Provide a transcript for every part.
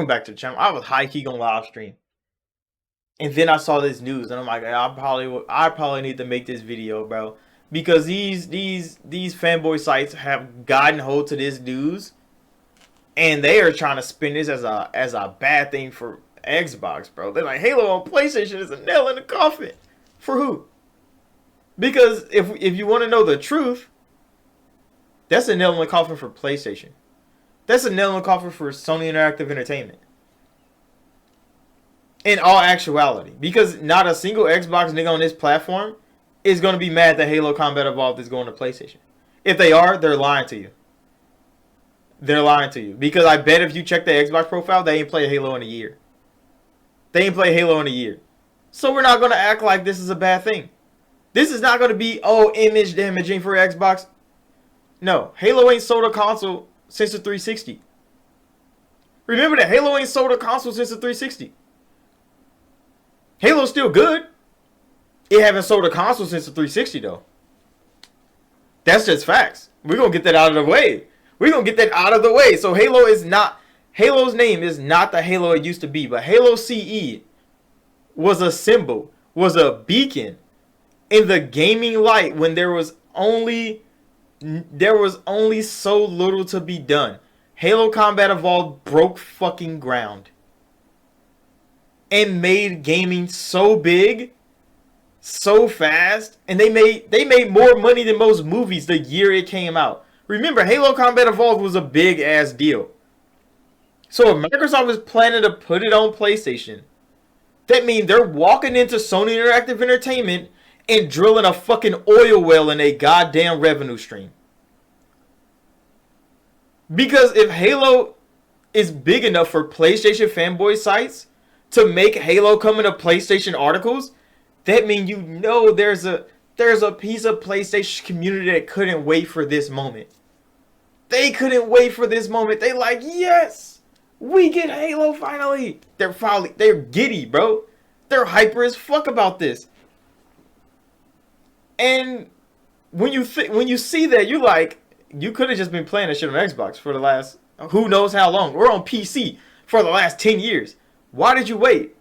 Welcome back to the channel. I was high key gonna live stream, and then I saw this news, and I'm like, I probably need to make this video, bro, because these fanboy sites have gotten hold to this news, and they are trying to spin this as a bad thing for Xbox, bro. They're like, Halo on PlayStation is a nail in the coffin. For who? Because if you want to know the truth, that's a nail in the coffin for PlayStation. That's a nail in the coffin for Sony Interactive Entertainment. In all actuality. Because not a single Xbox nigga on this platform is going to be mad that Halo Combat Evolved is going to PlayStation. If they are, they're lying to you. They're lying to you. Because I bet if you check the Xbox profile, they ain't played Halo in a year. They ain't played Halo in a year. So we're not going to act like this is a bad thing. This is not going to be, oh, image damaging for Xbox. No. Halo ain't sold a console since the 360. Remember that Halo ain't sold a console since the 360. Halo's still good. It haven't sold a console since the 360 though. That's just facts. We're gonna get that out of the way. We're gonna get that out of the way. So Halo's name is not the Halo it used to be, but Halo CE was a symbol, was a beacon in the gaming light when there was only so little to be done. Halo Combat Evolved broke fucking ground and made gaming so big, so fast, and they made more money than most movies the year it came out. Remember, Halo Combat Evolved was a big ass deal. So if Microsoft is planning to put it on PlayStation, that means they're walking into Sony Interactive Entertainment and drilling a fucking oil well in a goddamn revenue stream. Because if Halo is big enough for PlayStation fanboy sites to make Halo come into PlayStation articles, that means you know there's a piece of PlayStation community that couldn't wait for this moment. They couldn't wait for this moment. They like, yes, we get Halo finally. They're giddy, bro. They're hyper as fuck about this. And when you see that, you like, you could have just been playing that shit on Xbox for the last who knows how long. We're on PC for the last 10 years. Why did you wait?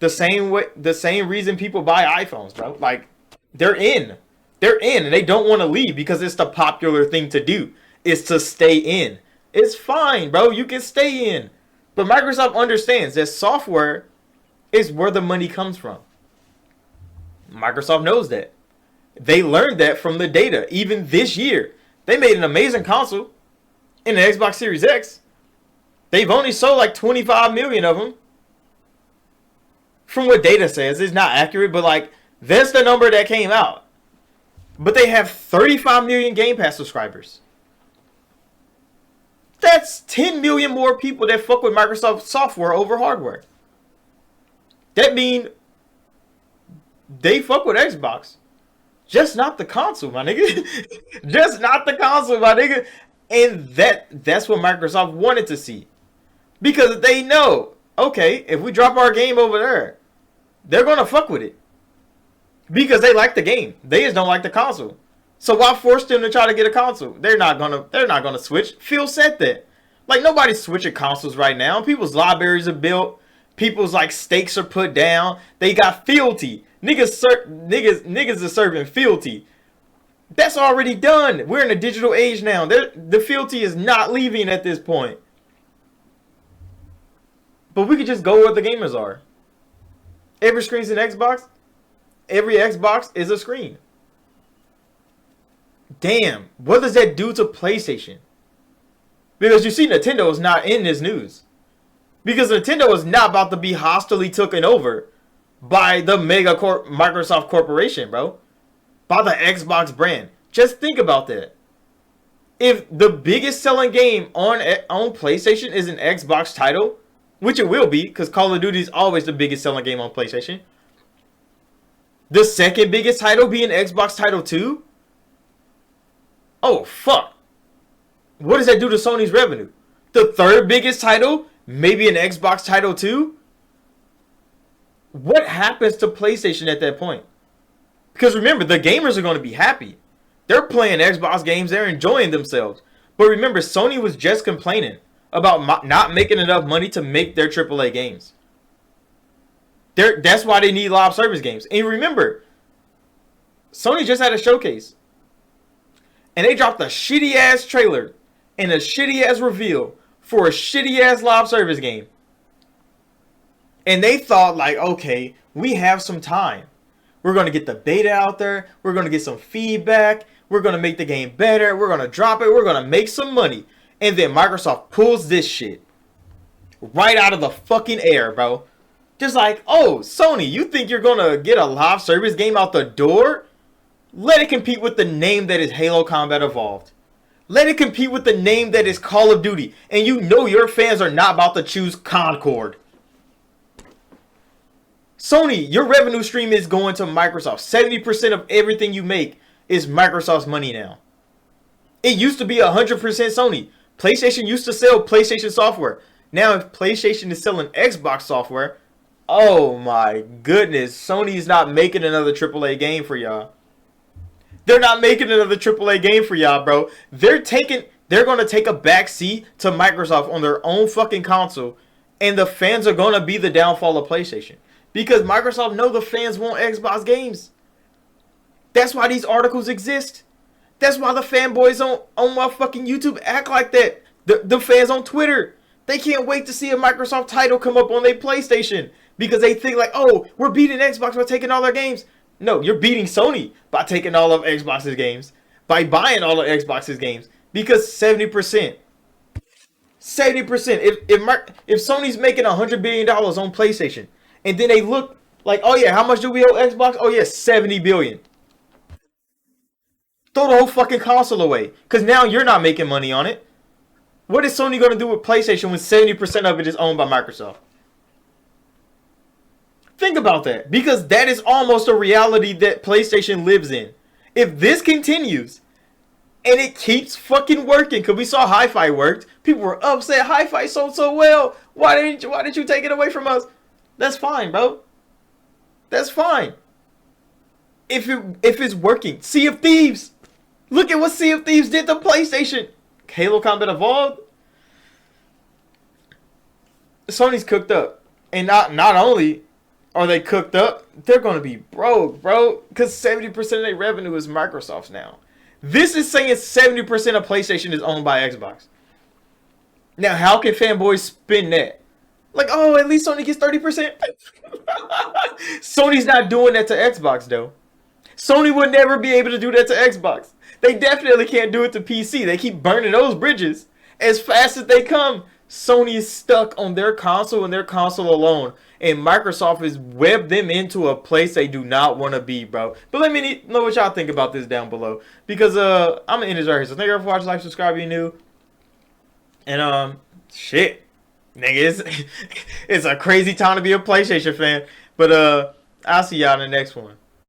The same reason people buy iPhones, bro. Like, they're in, and they don't want to leave because it's the popular thing to do. Is to stay in. It's fine, bro. You can stay in. But Microsoft understands that software is where the money comes from. Microsoft knows that. They learned that from the data. Even this year, they made an amazing console in the Xbox Series X. They've only sold like 25 million of them. From what data says, it's not accurate, but like, that's the number that came out. But they have 35 million Game Pass subscribers. That's 10 million more people that fuck with Microsoft software over hardware. That means they fuck with Xbox. Just not the console, my nigga. Just not the console, my nigga. And that's what Microsoft wanted to see. Because they know, okay, if we drop our game over there, they're going to fuck with it. Because they like the game. They just don't like the console. So why force them to try to get a console? They're not gonna switch. Phil said that. Like, nobody's switching consoles right now. People's libraries are built. People's like stakes are put down. They got fealty. Niggas are serving fealty. That's already done. We're in a digital age now. The fealty is not leaving at this point. But we could just go where the gamers are. Every screen's an Xbox. Every Xbox is a screen. Damn, what does that do to PlayStation? Because you see, Nintendo is not in this news. Because Nintendo is not about to be hostily taken over by the Microsoft Corporation, bro. By the Xbox brand. Just think about that. If the biggest selling game on PlayStation is an Xbox title, which it will be, because Call of Duty is always the biggest selling game on PlayStation. The second biggest title being Xbox title too? Oh, fuck. What does that do to Sony's revenue? The third biggest title, maybe an Xbox title too? What happens to PlayStation at that point? Because remember, the gamers are going to be happy. They're playing Xbox games. They're enjoying themselves. But remember, Sony was just complaining about not making enough money to make their AAA games. That's why they need live service games. And remember, Sony just had a showcase. And they dropped a shitty ass trailer and a shitty ass reveal for a shitty ass live service game. And they thought like, okay, we have some time. We're going to get the beta out there. We're going to get some feedback. We're going to make the game better. We're going to drop it. We're going to make some money. And then Microsoft pulls this shit right out of the fucking air, bro. Just like, oh, Sony, you think you're going to get a live service game out the door? Let it compete with the name that is Halo Combat Evolved. Let it compete with the name that is Call of Duty. And you know your fans are not about to choose Concord. Sony, your revenue stream is going to Microsoft. 70% of everything you make is Microsoft's money now. It used to be 100% Sony. PlayStation used to sell PlayStation software. Now if PlayStation is selling Xbox software, oh my goodness, Sony is not making another AAA game for y'all. They're not making another AAA game for y'all, bro. They're going to take a back seat to Microsoft on their own fucking console, and the fans are going to be the downfall of PlayStation. Because Microsoft know the fans want Xbox games. That's why these articles exist. That's why the fanboys on my fucking YouTube act like that. The fans on Twitter, they can't wait to see a Microsoft title come up on their PlayStation. Because they think like, oh, we're beating Xbox by taking all their games. No, you're beating Sony by taking all of Xbox's games. By buying all of Xbox's games. Because 70%. 70%. If Sony's making $100 billion on PlayStation, and then they look like, oh yeah, how much do we owe Xbox? Oh yeah, $70 billion. Throw the whole fucking console away. Because now you're not making money on it. What is Sony going to do with PlayStation when 70% of it is owned by Microsoft? Think about that. Because that is almost a reality that PlayStation lives in. If this continues, and it keeps fucking working, because we saw Hi-Fi worked. People were upset. Hi-Fi sold so well. Why did you take it away from us? That's fine, bro. That's fine. If it's working. Sea of Thieves. Look at what Sea of Thieves did to PlayStation. Halo Combat Evolved. Sony's cooked up. And not only are they cooked up, they're going to be broke, bro. Because 70% of their revenue is Microsoft's now. This is saying 70% of PlayStation is owned by Xbox. Now, how can fanboys spin that? Like, oh, at least Sony gets 30%. Sony's not doing that to Xbox, though. Sony would never be able to do that to Xbox. They definitely can't do it to PC. They keep burning those bridges. As fast as they come, Sony is stuck on their console and their console alone. And Microsoft has webbed them into a place they do not want to be, bro. But let me know what y'all think about this down below. Because I'm going to end this right here. So thank you for watching, like, subscribe if you're new. And, shit. Nigga, it's a crazy time to be a PlayStation fan. But I'll see y'all in the next one.